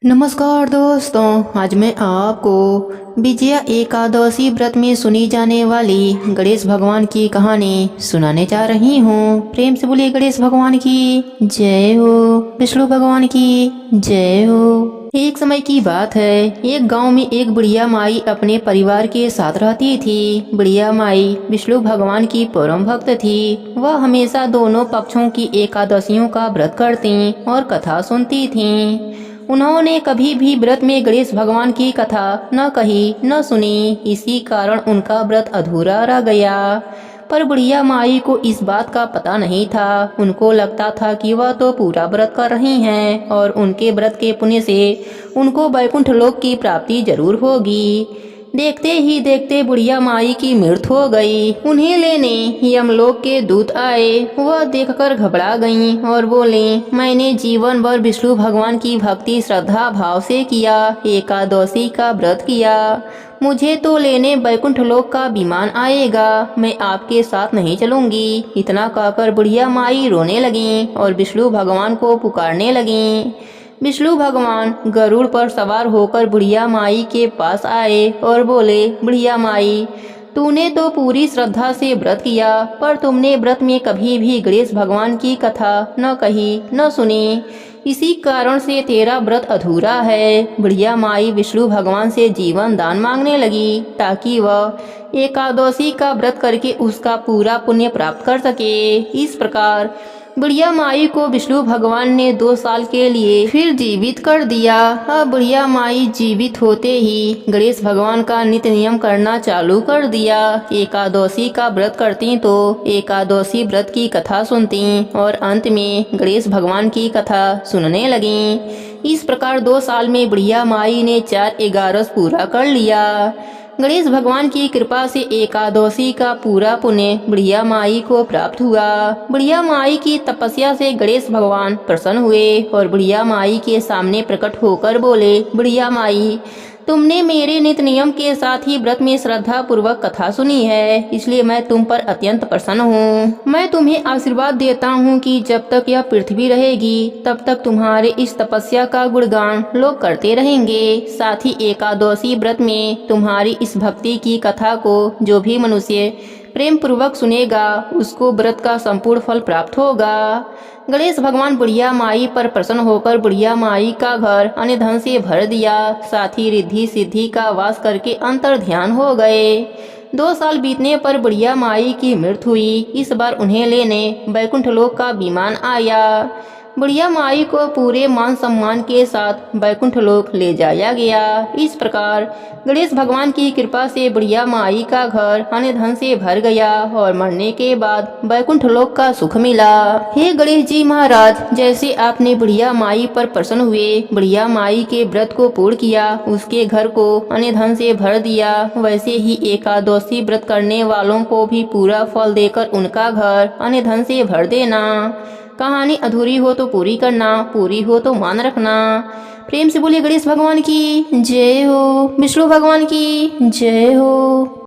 नमस्कार दोस्तों, आज मैं आपको विजया एकादशी व्रत में सुनी जाने वाली गणेश भगवान की कहानी सुनाने जा रही हूँ। प्रेम से बोलिए गणेश भगवान की जय हो, विष्णु भगवान की जय हो। एक समय की बात है, एक गांव में एक बुढ़िया माई अपने परिवार के साथ रहती थी। बुढ़िया माई विष्णु भगवान की परम भक्त थी। वह हमेशा दोनों पक्षों की एकादशियों का व्रत करती और कथा सुनती थी। उन्होंने कभी भी व्रत में गणेश भगवान की कथा न कही न सुनी। इसी कारण उनका व्रत अधूरा रह गया। पर बुढ़िया माई को इस बात का पता नहीं था। उनको लगता था कि वह तो पूरा व्रत कर रही हैं और उनके व्रत के पुण्य से उनको वैकुंठ लोक की प्राप्ति जरूर होगी। देखते ही देखते बुढ़िया माई की मृत्यु हो गई। उन्हें लेने यमलोक के दूत आए। वह देखकर घबरा गईं और बोली, मैंने जीवन भर विष्णु भगवान की भक्ति श्रद्धा भाव से किया, एकादशी का व्रत किया। मुझे तो लेने वैकुंठ लोक का विमान आएगा। मैं आपके साथ नहीं चलूंगी। इतना कहकर बुढ़िया माई रोने लगी और विष्णु भगवान को पुकारने लगी। विष्णु भगवान गरुड़ पर सवार होकर बुढ़िया माई के पास आए और बोले, बुढ़िया माई, तूने तो पूरी श्रद्धा से व्रत किया, पर तुमने व्रत में कभी भी गणेश भगवान की कथा न कही न सुनी। इसी कारण से तेरा व्रत अधूरा है। बुढ़िया माई विष्णु भगवान से जीवन दान मांगने लगी ताकि वह एकादशी का व्रत करके उसका पूरा पुण्य प्राप्त कर सके। इस प्रकार बुढ़िया माई को विष्णु भगवान ने 2 साल के लिए फिर जीवित कर दिया। अब बुढ़िया माई जीवित होते ही गणेश भगवान का नित्य नियम करना चालू कर दिया। एकादशी का व्रत करती तो एकादशी व्रत की कथा सुनती और अंत में गणेश भगवान की कथा सुनने लगी। इस प्रकार 2 साल में बुढ़िया माई ने 4 एकादश पूरा कर लिया। गणेश भगवान की कृपा से एकादशी का पूरा पुण्य बुढ़िया माई को प्राप्त हुआ। बुढ़िया माई की तपस्या से गणेश भगवान प्रसन्न हुए और बुढ़िया माई के सामने प्रकट होकर बोले, बुढ़िया माई, तुमने मेरे नित्य नियम के साथ ही व्रत में श्रद्धा पूर्वक कथा सुनी है, इसलिए मैं तुम पर अत्यंत प्रसन्न हूँ। मैं तुम्हें आशीर्वाद देता हूँ कि जब तक यह पृथ्वी रहेगी तब तक तुम्हारे इस तपस्या का गुणगान लोग करते रहेंगे। साथ ही एकादशी व्रत में तुम्हारी इस भक्ति की कथा को जो भी मनुष्य प्रेम पूर्वक सुनेगा उसको व्रत का संपूर्ण फल प्राप्त होगा। गणेश भगवान बुढ़िया माई पर प्रसन्न होकर बुढ़िया माई का घर अन्य धन से भर दिया। साथ ही रिद्धि सिद्धि का वास करके अंतर ध्यान हो गए। 2 साल बीतने पर बुढ़िया माई की मृत्यु हुई। इस बार उन्हें लेने वैकुंठ लोक का विमान आया। बुढ़िया माई को पूरे मान सम्मान के साथ वैकुंठ लोक ले जाया गया। इस प्रकार गणेश भगवान की कृपा से बुढ़िया माई का घर अन्य धन से भर गया और मरने के बाद वैकुंठ लोक का सुख मिला। हे गणेश जी महाराज, जैसे आपने बुढ़िया माई पर प्रसन्न हुए, बुढ़िया माई के व्रत को पूर्ण किया, उसके घर को अन्य धन से भर दिया, वैसे ही एकादशी व्रत करने वालों को भी पूरा फल देकर उनका घर अन्य धन से भर देना। कहानी अधूरी हो तो पूरी करना, पूरी हो तो मान रखना। प्रेम से बोलिए गणेश भगवान की जय हो, विष्णु भगवान की जय हो।